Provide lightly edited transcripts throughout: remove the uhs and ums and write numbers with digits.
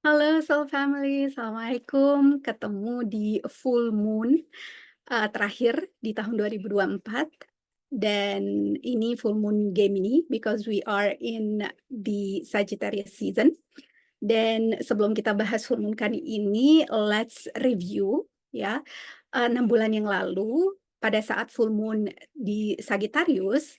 Halo Soul Family, Assalamualaikum. Ketemu di full moon terakhir di tahun 2024. Dan ini full moon Gemini because we are in the Sagittarius season. Dan sebelum kita bahas full moon kali ini, let's review ya. 6 bulan yang lalu pada saat full moon di Sagittarius,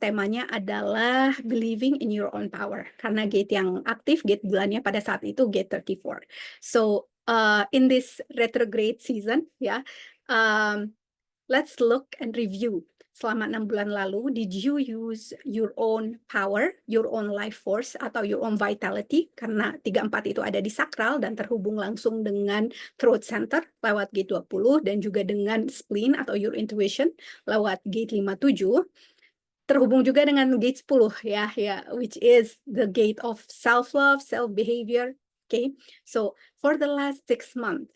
temanya adalah believing in your own power. Karena gate yang aktif, gate bulannya pada saat itu gate 34. So, in this retrograde season, ya, let's look and review. Selama 6 bulan lalu, did you use your own power, your own life force, atau your own vitality? Karena 34 itu ada di sakral dan terhubung langsung dengan throat center lewat gate 20 dan juga dengan spleen atau your intuition lewat gate 57. Terhubung juga dengan gate 10 ya, which is the gate of self-love, self-behavior. Okay, so for the last 6 months,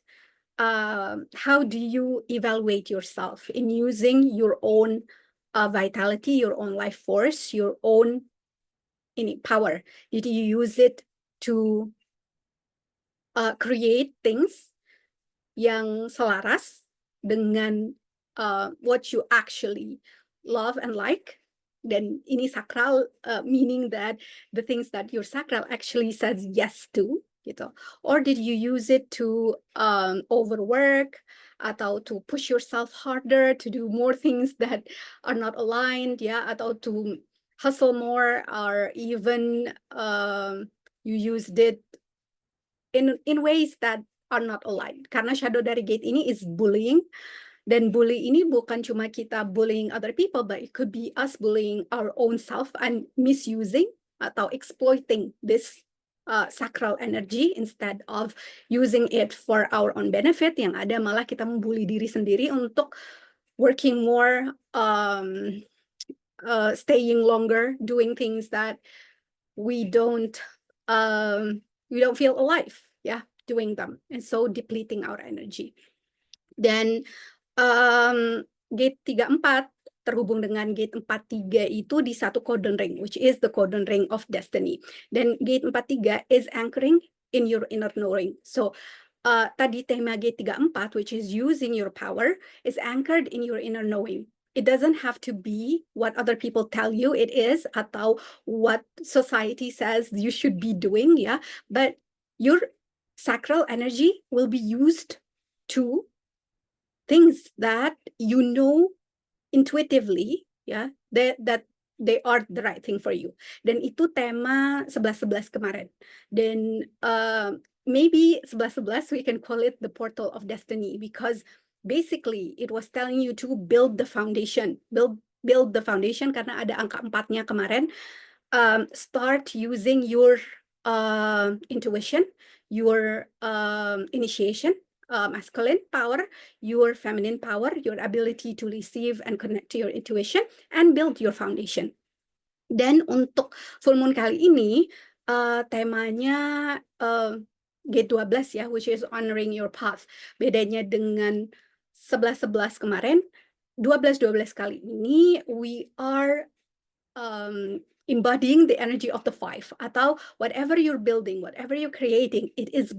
how do you evaluate yourself in using your own vitality, your own life force, your own power? Did you use it to create things yang selaras dengan what you actually love and like? Dan ini sakral, meaning that the things that your sakral actually says yes to, gitu. Or did you use it to overwork atau to push yourself harder to do more things that are not aligned, ya, atau to hustle more, or even you used it in ways that are not aligned. Karena shadow dari gate ini is bullying. Dan bully ini bukan cuma kita bullying other people, but it could be us bullying our own self and misusing atau exploiting this sacral energy instead of using it for our own benefit. Yang ada malah kita membuli diri sendiri untuk working more, staying longer, doing things that we don't feel alive, doing them, and so depleting our energy. Dan gate 34 terhubung dengan gate 43 itu di satu cauldron ring, which is the cauldron ring of destiny. Dan gate 43 is anchoring in your inner knowing. So, tadi tema gate 34, which is using your power, is anchored in your inner knowing. It doesn't have to be what other people tell you it is, atau what society says you should be doing, ya. But your sacral energy will be used to things that you know intuitively, that they are the right thing for you. Dan itu tema 11-11 kemarin. Dan maybe 11-11 we can call it the portal of destiny, because basically it was telling you to build the foundation, build the foundation, karena ada angka 4-nya kemarin. Start using your intuition, your initiation, masculine power, your feminine power, your ability to receive and connect to your intuition, and build your foundation. Dan untuk full moon kali ini, temanya gate 12 ya, which is honoring your path. Bedanya dengan 11-11 kemarin, 12-12 kali ini we are embodying the energy of the 5, atau whatever you're building, whatever you're creating, it is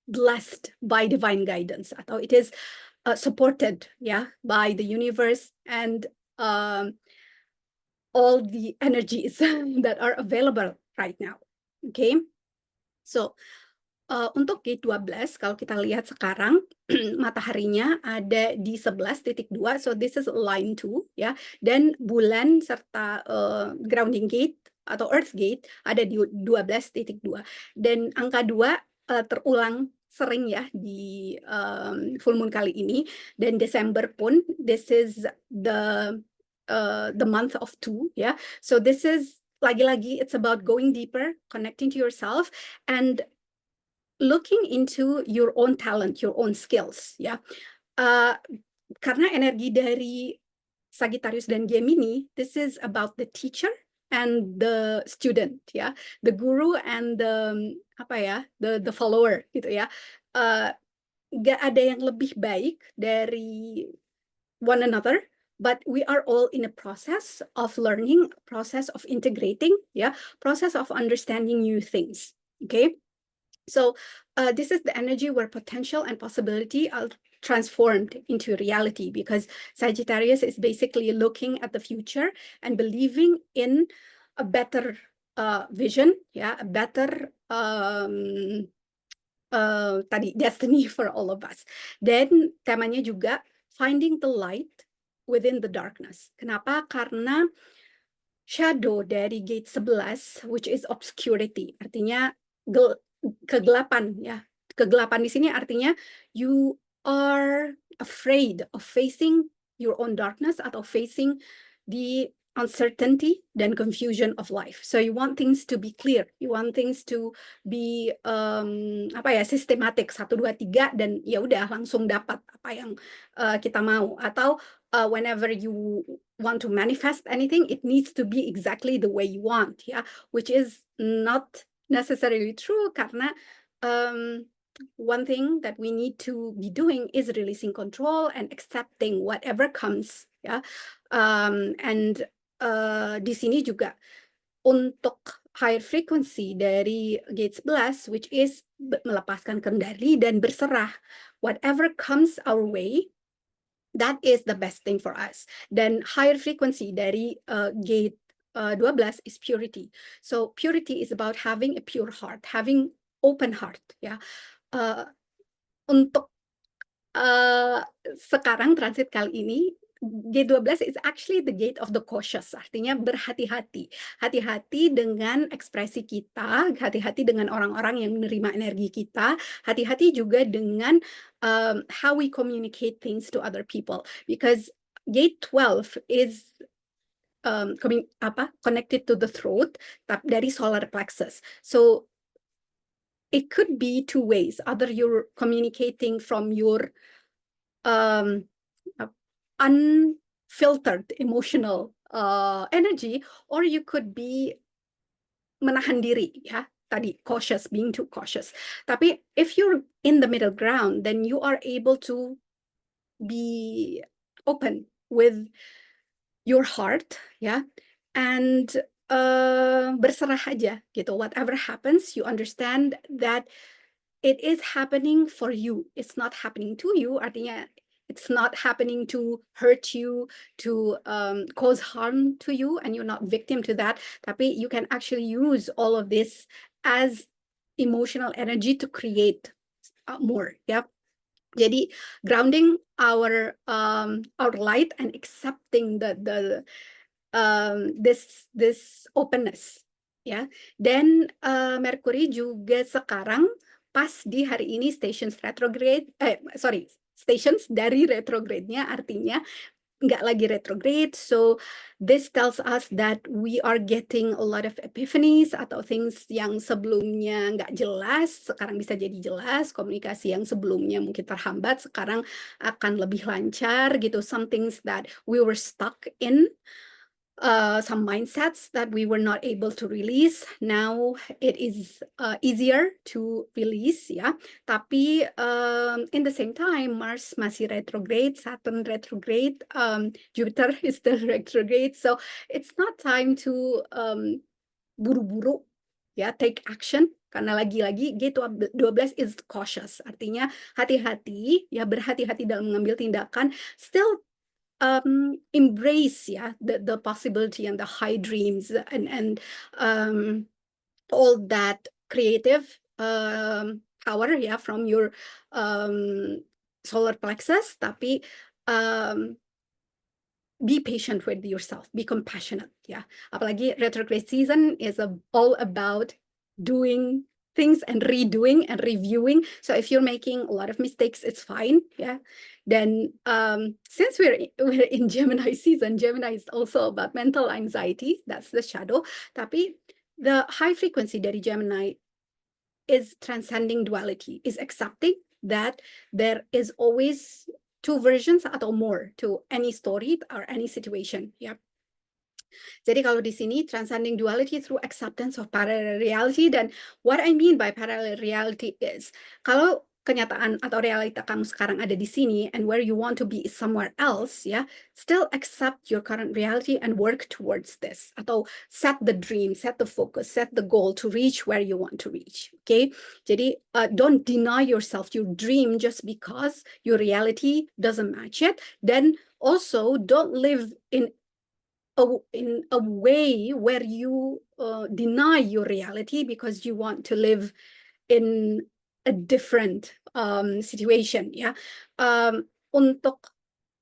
blessed by divine guidance, atau it is supported by the universe and all the energies that are available right now. Okay, so untuk gate 12, kalau kita lihat sekarang, mataharinya ada di 11.2, so this is line 2, ya. Dan bulan serta grounding gate atau earth gate ada di 12.2. Dan angka 2 terulang sering ya di full moon kali ini. Dan Desember pun, this is the month of 2, ya. So this is, lagi-lagi, it's about going deeper, connecting to yourself, and looking into your own talent, your own skills, ya. Karena energi dari Sagittarius dan Gemini, this is about the teacher and the student, ya, the guru and the follower, gitu ya. Gak ada yang lebih baik dari one another, but we are all in a process of learning, process of integrating, ya, process of understanding new things. Okay. So this is the energy where potential and possibility are transformed into reality, because Sagittarius is basically looking at the future and believing in a better vision, yeah, a better tadi destiny for all of us. Dan temanya juga finding the light within the darkness. Kenapa? Karena shadow dari gate 11, which is obscurity, artinya kegelapan, ya. Kegelapan di sini artinya you are afraid of facing your own darkness atau facing the uncertainty dan confusion of life. So you want things to be clear, you want things to be sistematik 1 2 3 dan ya udah langsung dapat apa yang kita mau, atau whenever you want to manifest anything, it needs to be exactly the way you want, yeah, which is not necessarily true, karena one thing that we need to be doing is releasing control and accepting whatever comes, ya. And di sini juga untuk higher frequency dari gate 11, which is melepaskan kendali dan berserah, whatever comes our way, that is the best thing for us. Dan higher frequency dari gate 12 is purity. So purity is about having a pure heart, having open heart, ya. Untuk sekarang transit kali ini, gate 12 is actually the gate of the cautious, artinya berhati-hati. Hati-hati dengan ekspresi kita, hati-hati dengan orang-orang yang menerima energi kita, hati-hati juga dengan how we communicate things to other people. Because gate 12 is connected to the throat dari solar plexus. So it could be two ways. Either you're communicating from your unfiltered emotional energy, or you could be menahan diri, ya, tadi cautious, being too cautious. Tapi if you're in the middle ground, then you are able to be open with your heart, ya, and berserah aja gitu. Whatever happens, you understand that it is happening for you. It's not happening to you. Artinya it's not happening to hurt you, to cause harm to you, and you're not victim to that. Tapi you can actually use all of this as emotional energy to create more. Yeah. Jadi grounding our light and accepting this openness, ya. Dan Mercury juga sekarang pas di hari ini stations dari retrograde-nya, artinya nggak lagi retrograde. So this tells us that we are getting a lot of epiphanies, atau things yang sebelumnya nggak jelas sekarang bisa jadi jelas, komunikasi yang sebelumnya mungkin terhambat sekarang akan lebih lancar gitu. Some things that we were stuck in, some mindsets that we were not able to release, now it is easier to release, ya. Tapi in the same time, Mars masih retrograde, Saturn retrograde, Jupiter is still retrograde, so it's not time to buru-buru, ya, take action, karena lagi-lagi G12 is cautious, artinya hati-hati, ya, berhati-hati dalam mengambil tindakan, still embrace, yeah, the possibility and the high dreams and all that creative power, yeah, from your solar plexus. Tapi be patient with yourself, be compassionate, yeah. Apalagi retrograde season is all about doing things and redoing and reviewing. So if you're making a lot of mistakes, it's fine, yeah. Then since we're in Gemini season, Gemini is also about mental anxiety, that's the shadow. Tapi the high frequency dari Gemini is transcending duality, is accepting that there is always two versions atau more to any story or any situation, ya. Jadi kalau di sini transcending duality through acceptance of parallel reality, dan what I mean by parallel reality is kalau kenyataan atau realita kamu sekarang ada di sini and where you want to be is somewhere else, ya, still accept your current reality and work towards this. Atau set the dream, set the focus, set the goal to reach where you want to reach. Okay? Jadi don't deny yourself your dream just because your reality doesn't match it. Then also don't live in a way where you deny your reality because you want to live in a different situation, ya. Untuk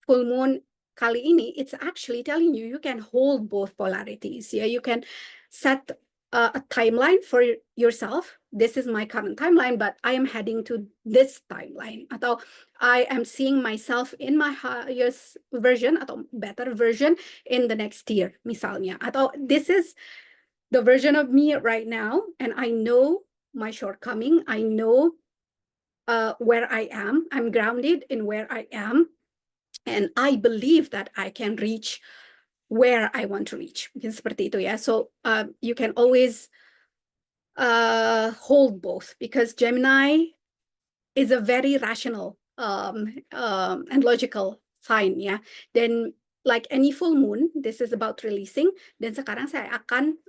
full moon kali ini, it's actually telling you you can hold both polarities. Yeah, you can set a timeline for yourself. This is my current timeline, but I am heading to this timeline. Atau I am seeing myself in my highest version atau better version in the next year, misalnya. Atau this is the version of me right now, and I know my shortcoming. I know where I am. I'm grounded in where I am. And I believe that I can reach where I want to reach. Mungkin seperti itu, ya. So you can always hold both, because Gemini is a very rational and logical sign, ya. Dan like any full moon, this is about releasing. Dan sekarang saya akan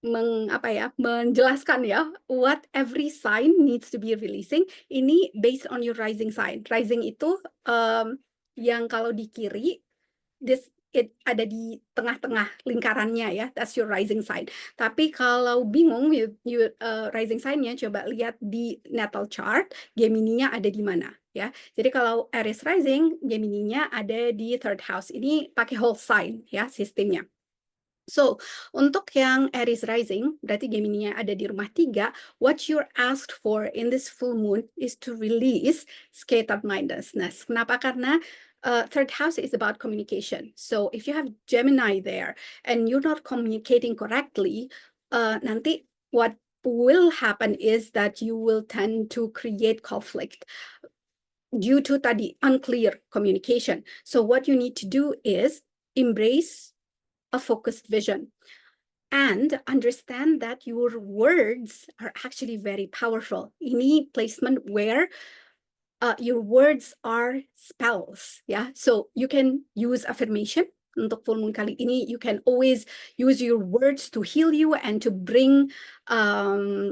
menjelaskan, ya, what every sign needs to be releasing. Ini based on your rising sign. Rising itu yang kalau di kiri, it ada di tengah-tengah lingkarannya, ya. That's your rising sign. Tapi kalau bingung rising sign-nya, coba lihat di natal chart, Gemini-nya ada di mana, ya. Jadi kalau Aries rising, Gemini-nya ada di third house. Ini pakai whole sign, ya, sistemnya. So, untuk yang Aries rising, berarti Gemini-nya ada di rumah 3, what you're asked for in this full moon is to release scattered mindedness. Kenapa? Karena third house is about communication. So, if you have Gemini there and you're not communicating correctly, nanti what will happen is that you will tend to create conflict due to tadi unclear communication. So, what you need to do is embrace a focused vision and understand that your words are actually very powerful. Ini placement where your words are spells, ya. So you can use affirmation. Untuk full moon kali ini, you can always use your words to heal you and to bring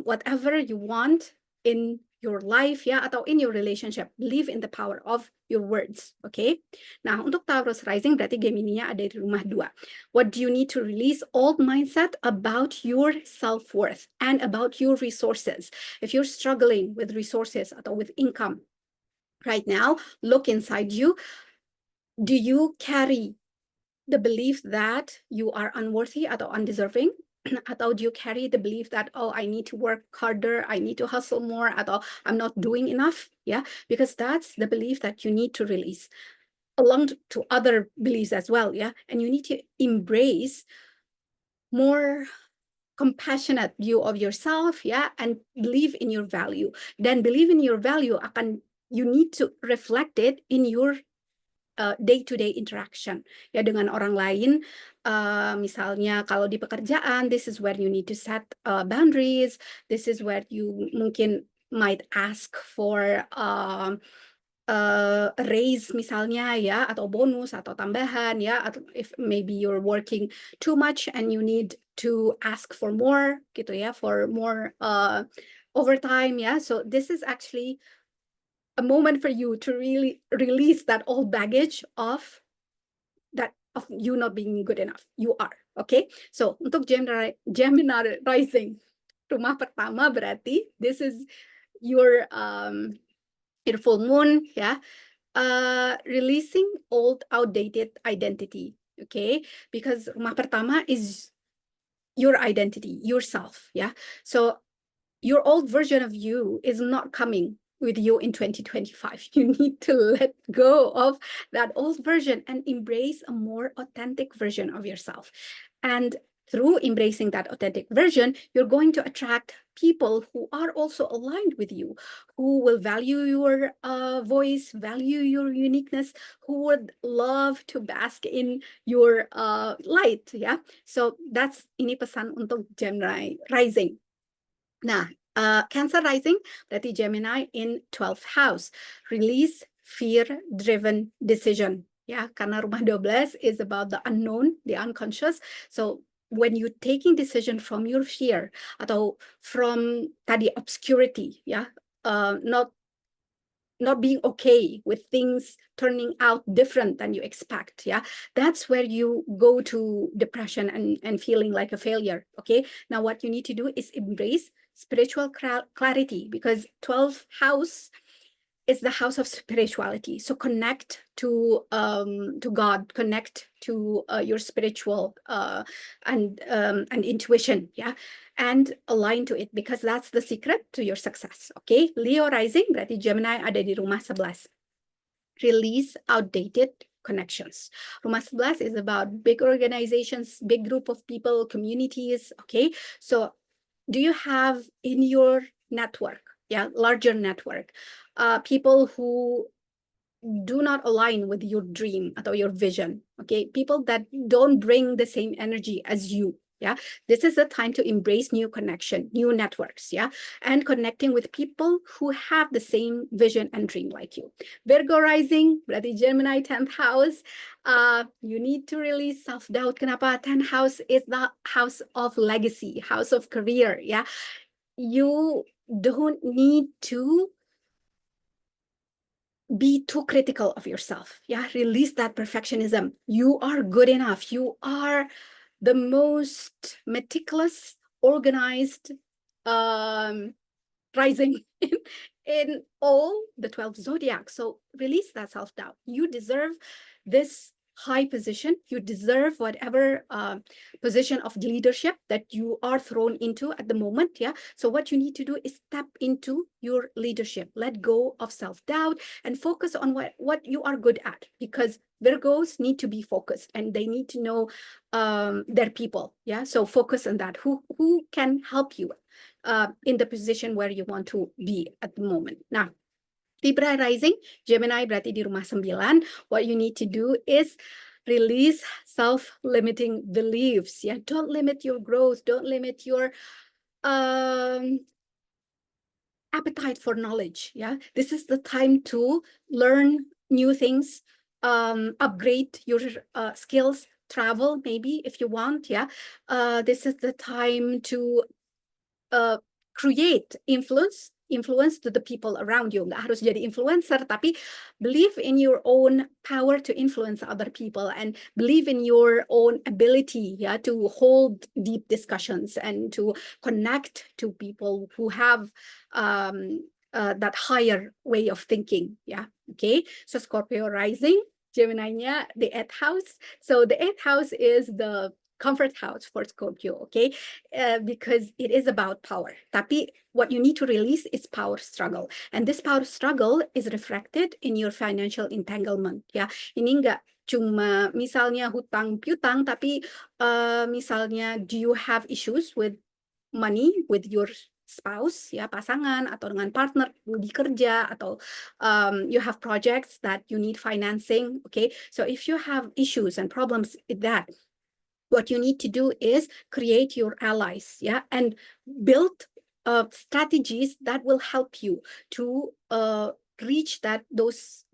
whatever you want in your life, ya, atau in your relationship. Believe in the power of your words, okay? Nah, untuk Taurus rising, berarti Gemini-nya ada di rumah 2. What do you need to release? Old mindset about your self-worth and about your resources. If you're struggling with resources atau with income right now, look inside you. Do you carry the belief that you are unworthy atau undeserving? Atau do you carry the belief that, oh, I need to work harder, I need to hustle more, atau I'm not doing enough, yeah? Because that's the belief that you need to release, along to other beliefs as well, yeah? And you need to embrace more compassionate view of yourself, yeah? And believe in your value. Dan believe in your value you need to reflect it in your day-to-day interaction, ya, dengan orang lain. Misalnya kalau di pekerjaan, this is where you need to set boundaries. This is where you mungkin might ask for a raise misalnya, ya, atau bonus atau tambahan, ya, atau if maybe you're working too much and you need to ask for more, gitu, ya, for more overtime, ya. So this is actually a moment for you to really release that old baggage of you not being good enough. You are, okay? So untuk Gemini rising, rumah pertama berarti this is your full moon, ya. Releasing old outdated identity, okay? Because rumah pertama is your identity, yourself, yeah. So your old version of you is not coming with you in 2025. You need to let go of that old version and embrace a more authentic version of yourself. And through embracing that authentic version, you're going to attract people who are also aligned with you, who will value your voice, value your uniqueness, who would love to bask in your light, ya. So that's ini pesan untuk Gemini rising. Nah, Cancer rising, berarti Gemini in 12th house. Release fear-driven decision. Ya, karena rumah 12 is about the unknown, the unconscious. So when you taking decision from your fear atau from tadi obscurity, ya, not being okay with things turning out different than you expect, yeah, that's where you go to depression and feeling like a failure. Okay, now what you need to do is embrace spiritual clarity, because 12th house is the house of spirituality. So connect to God, connect to your spiritual and intuition, yeah, and align to it, because that's the secret to your success. Okay, Leo rising berarti Gemini ada di rumah 11. Release outdated connections. Rumah 11 is about big organizations, big group of people, communities. Okay, so do you have in your network, yeah, larger network, people who do not align with your dream or your vision? Okay, people that don't bring the same energy as you. Yeah, this is the time to embrace new connection, new networks, yeah, and connecting with people who have the same vision and dream like you. Virgo rising, berarti Gemini 10th house. You need to release self-doubt. Kenapa? 10th house is the house of legacy, house of career, yeah. You don't need to be too critical of yourself. Yeah, release that perfectionism. You are good enough. You are the most meticulous, organized rising in all the 12 zodiacs. So release that self-doubt. You deserve this high position. You deserve whatever position of leadership that you are thrown into at the moment. Yeah. So what you need to do is step into your leadership. Let go of self-doubt and focus on what you are good at, because Virgos need to be focused and they need to know their people. Yeah. So focus on that. Who can help you in the position where you want to be at the moment. Now, Libra rising, Gemini berarti di rumah 9. What you need to do is release self-limiting beliefs. Yeah, don't limit your growth. Don't limit your appetite for knowledge. Yeah, this is the time to learn new things, upgrade your skills, travel maybe if you want. Yeah, this is the time to create influence to the people around you. Nggak harus jadi influencer, tapi believe in your own power to influence other people and believe in your own ability, yeah, to hold deep discussions and to connect to people who have that higher way of thinking. Yeah, okay. So Scorpio rising, Gemini-nya the 8th house. So the 8th house is the comfort house for Scorpio, okay? Because it is about power. Tapi what you need to release is power struggle. And this power struggle is reflected in your financial entanglement, ya. Ini enggak cuma misalnya hutang piutang, tapi misalnya do you have issues with money with your spouse, ya, pasangan atau dengan partner di kerja, atau you have projects that you need financing, okay? So if you have issues and problems with that, what you need to do is create your allies, yeah, and build strategies that will help you to reach those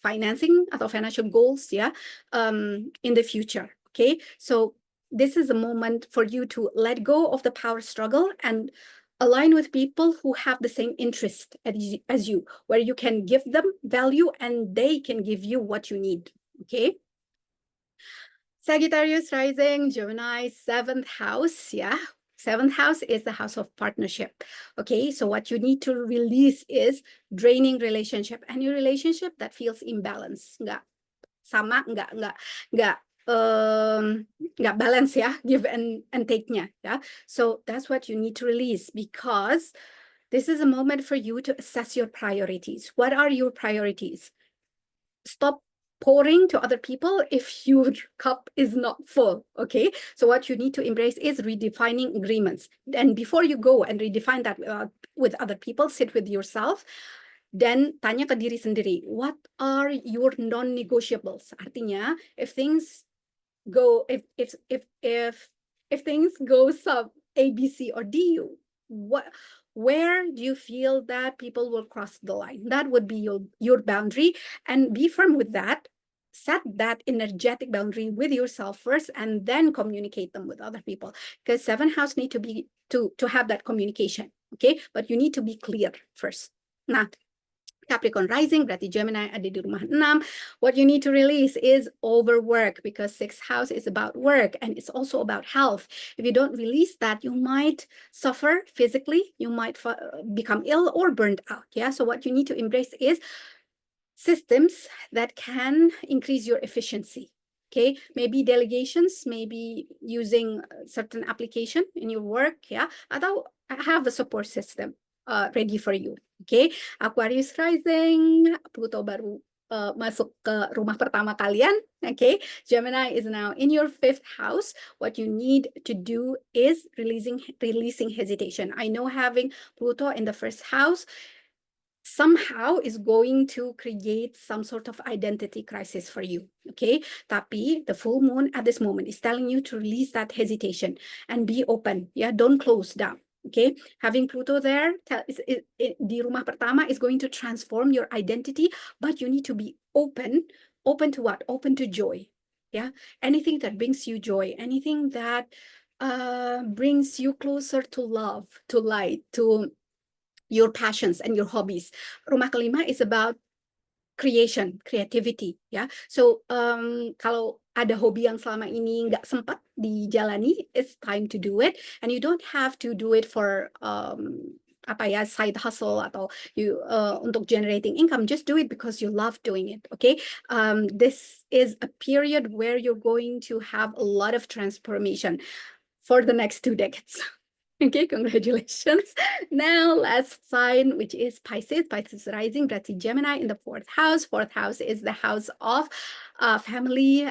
financing atau financial goals, yeah, in the future. Okay, so this is a moment for you to let go of the power struggle and align with people who have the same interest as you, where you can give them value and they can give you what you need. Okay. Sagittarius rising, Gemini, 7th house, yeah. 7th house is the house of partnership. Okay, so what you need to release is draining relationship, any relationship that feels imbalanced, nggak sama, nggak balance, ya, give and take-nya, yeah. So that's what you need to release, because this is a moment for you to assess your priorities. What are your priorities? Stop pouring to other people if your cup is not full, okay? So what you need to embrace is redefining agreements. And before you go and redefine that with other people, sit with yourself, dan tanya ke diri sendiri, what are your non-negotiables? Artinya, if things go, if things go sub A, B, C, or D, Where do you feel that people will cross the line? That would be your boundary, and be firm with that. Set that energetic boundary with yourself first, and then communicate them with other people, because 7th house need to be to have that communication. Okay, but you need to be clear first. Nah, Capricorn rising, berarti Gemini ada di rumah 6. What you need to release is overwork, because 6th house is about work and it's also about health. If you don't release that, you might suffer physically, you might become ill or burned out. Yeah, so what you need to embrace is systems that can increase your efficiency. Okay, maybe delegations, maybe using certain application in your work, yeah, atau have a support system ready for you. Okay, Aquarius rising, Pluto baru masuk ke rumah pertama kalian. Okay, Gemini is now in your 5th house. What you need to do is releasing hesitation. I know having Pluto in the 1st house somehow is going to create some sort of identity crisis for you. Okay, tapi the full moon at this moment is telling you to release that hesitation and be open. Yeah, don't close down. Okay, having Pluto there di rumah pertama is going to transform your identity, but you need to be open. Open to what? Open to joy. Yeah, anything that brings you joy, anything that brings you closer to love, to light, to your passions and your hobbies. Rumah kelima is about creation, creativity, ya. So kalau ada hobi yang selama ini nggak sempat dijalani, it's time to do it, and you don't have to do it for apa ya, side hustle atau you untuk generating income. Just do it because you love doing it. Okay, this is a period where you're going to have a lot of transformation for the next 2 decades. Okay, congratulations. Now, last sign, which is Pisces. Pisces rising, berarti Gemini in the 4th house. 4th house is the house of family,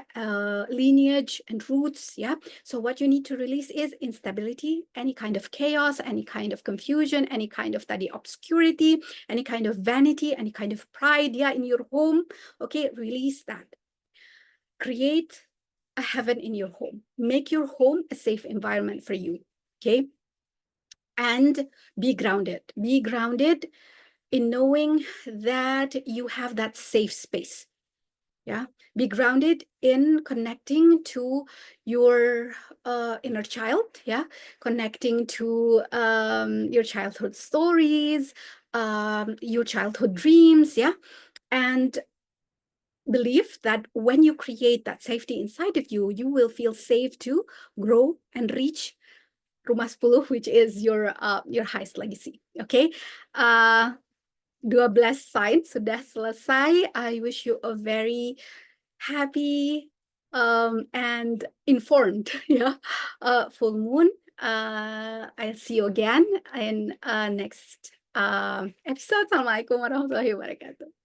lineage, and roots. Yeah. So what you need to release is instability, any kind of chaos, any kind of confusion, any kind of tadi obscurity, any kind of vanity, any kind of pride, yeah, in your home. Okay, release that. Create a heaven in your home. Make your home a safe environment for you. Okay. And be grounded. Be grounded in knowing that you have that safe space. Yeah. Be grounded in connecting to your inner child. Yeah. Connecting to your childhood stories, your childhood dreams. Yeah. And believe that when you create that safety inside of you, you will feel safe to grow and reach rumah 10, which is your highest legacy. Okay, 12 sign sudah selesai. I wish you a very happy and informed full moon. I'll see you again in next episode. Assalamualaikum warahmatullahi wabarakatuh.